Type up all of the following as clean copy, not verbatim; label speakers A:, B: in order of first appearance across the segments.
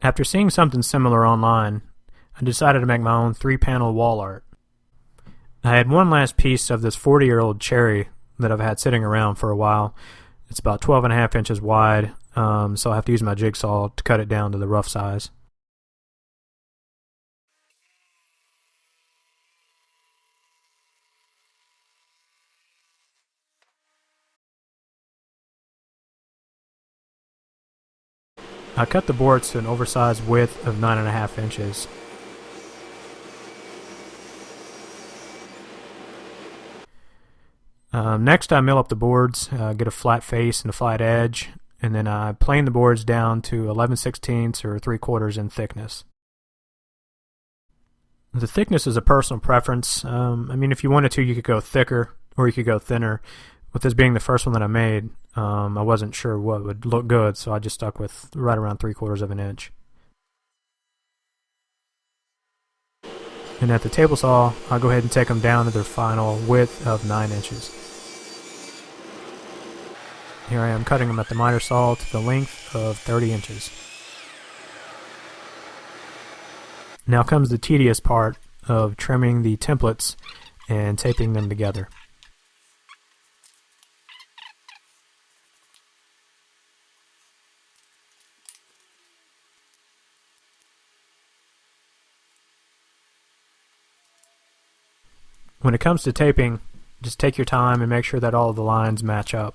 A: After seeing something similar online, I decided to make my own 3-panel wall art. I had one last piece of this 40-year-old cherry that I've had sitting around for a while. It's about 12.5 inches wide, so I have to use my jigsaw to cut it down to the rough size. I cut the boards to an oversized width of 9.5 inches. Next I mill up the boards, get a flat face and a flat edge, and then I plane the boards down to 11/16 or 3/4 in thickness. The thickness is a personal preference. If you wanted to, you could go thicker or you could go thinner. With this being the first one that I made, I wasn't sure what would look good, so I just stuck with right around 3/4 of an inch. And at the table saw, I'll go ahead and take them down to their final width of 9 inches. Here I am cutting them at the miter saw to the length of 30 inches. Now comes the tedious part of trimming the templates and taping them together. When it comes to taping, just take your time and make sure that all of the lines match up.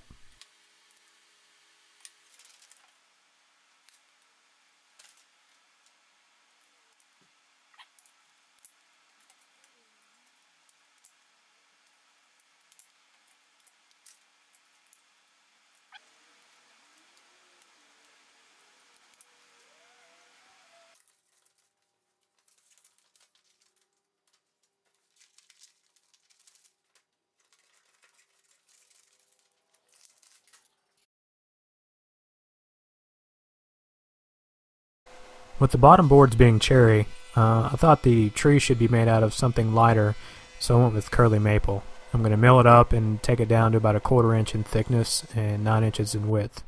A: With the bottom boards being cherry, I thought the tree should be made out of something lighter, so I went with curly maple. I'm going to mill it up and take it down to about 1/4 inch in thickness and 9 inches in width.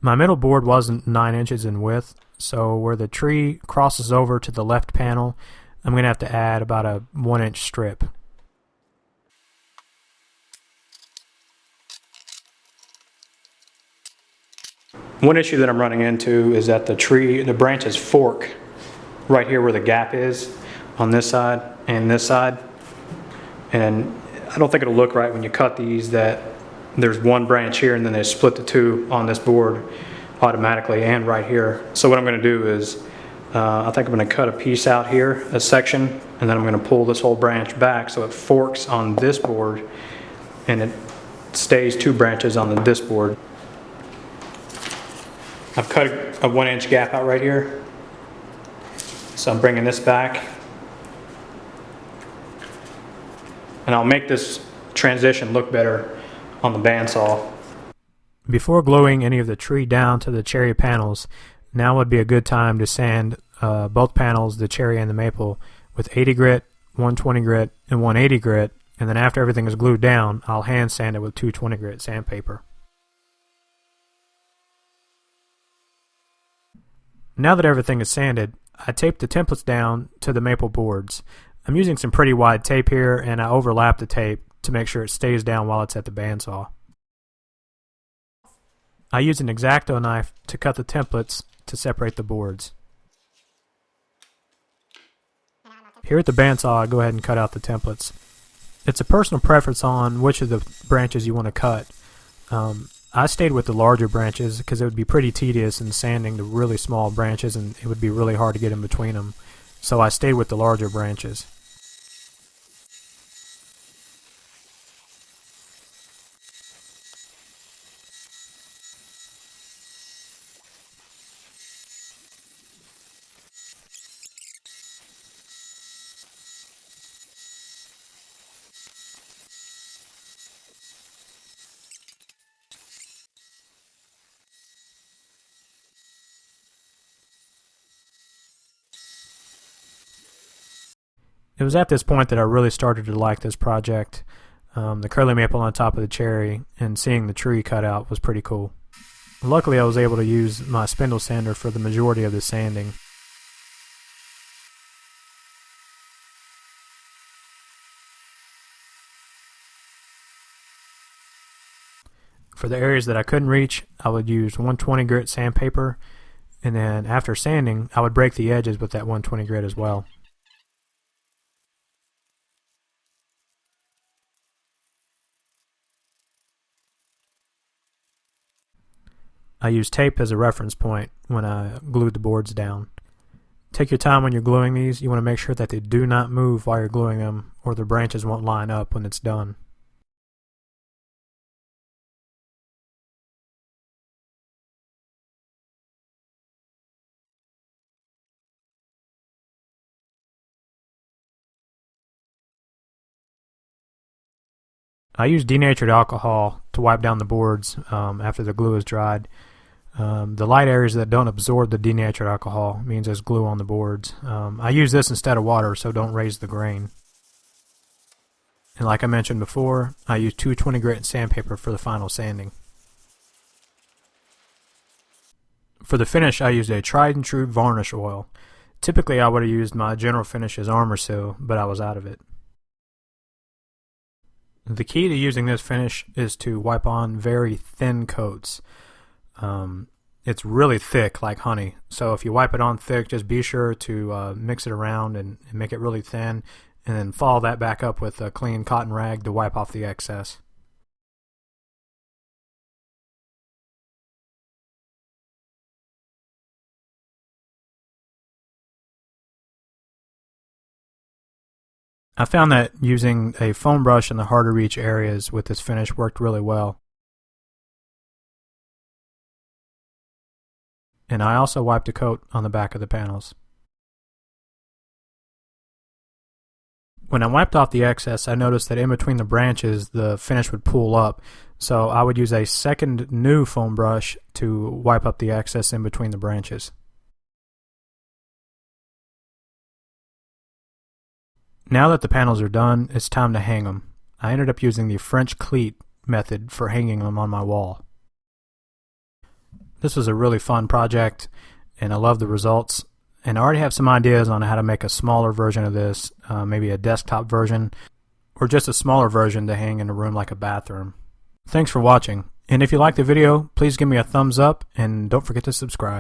A: My middle board wasn't 9 inches in width, so where the tree crosses over to the left panel, I'm going to have to add about a 1-inch strip. One issue that I'm running into is that the branches fork right here where the gap is on this side and this side. And I don't think it'll look right when you cut these that there's one branch here and then they split the two on this board automatically and right here. So what I'm going to do is I think I'm going to cut a piece out here, a section, and then I'm going to pull this whole branch back so it forks on this board and it stays 2 branches on this board. I've cut a 1-inch gap out right here, so I'm bringing this back, and I'll make this transition look better on the bandsaw. Before gluing any of the tree down to the cherry panels, now would be a good time to sand both panels, the cherry and the maple, with 80 grit, 120 grit, and 180 grit, and then after everything is glued down, I'll hand sand it with 220 grit sandpaper. Now that everything is sanded, I taped the templates down to the maple boards. I'm using some pretty wide tape here, and I overlap the tape to make sure it stays down while it's at the bandsaw. I use an X-Acto knife to cut the templates to separate the boards. Here at the bandsaw, I go ahead and cut out the templates. It's a personal preference on which of the branches you want to cut. I stayed with the larger branches because it would be pretty tedious in sanding the really small branches and it would be really hard to get in between them. So I stayed with the larger branches. It was at this point that I really started to like this project. the curly maple on top of the cherry, and seeing the tree cut out was pretty cool. Luckily, I was able to use my spindle sander for the majority of the sanding. For the areas that I couldn't reach, I would use 120 grit sandpaper, and then after sanding, I would break the edges with that 120 grit as well. I use tape as a reference point when I glued the boards down. Take your time when you're gluing these. You want to make sure that they do not move while you're gluing them, or the branches won't line up when it's done. I use denatured alcohol to wipe down the boards after the glue is dried. The light areas that don't absorb the denatured alcohol means there's glue on the boards. I use this instead of water, so don't raise the grain. And like I mentioned before, I use 220 grit sandpaper for the final sanding. For the finish, I used a tried and true varnish oil. Typically, I would have used my General Finishes Armor Seal, but I was out of it. The key to using this finish is to wipe on very thin coats. It's really thick like honey, so if you wipe it on thick, just be sure to mix it around and make it really thin, and then follow that back up with a clean cotton rag to wipe off the excess. I found that using a foam brush in the hard to reach areas with this finish worked really well. And I also wiped a coat on the back of the panels. When I wiped off the excess, I noticed that in between the branches the finish would pool up, so I would use a second new foam brush to wipe up the excess in between the branches. Now that the panels are done, it's time to hang them. I ended up using the French cleat method for hanging them on my wall. This was a really fun project, and I love the results. And I already have some ideas on how to make a smaller version of this, maybe a desktop version, or just a smaller version to hang in a room like a bathroom. Thanks for watching, and if you liked the video, please give me a thumbs up, and don't forget to subscribe.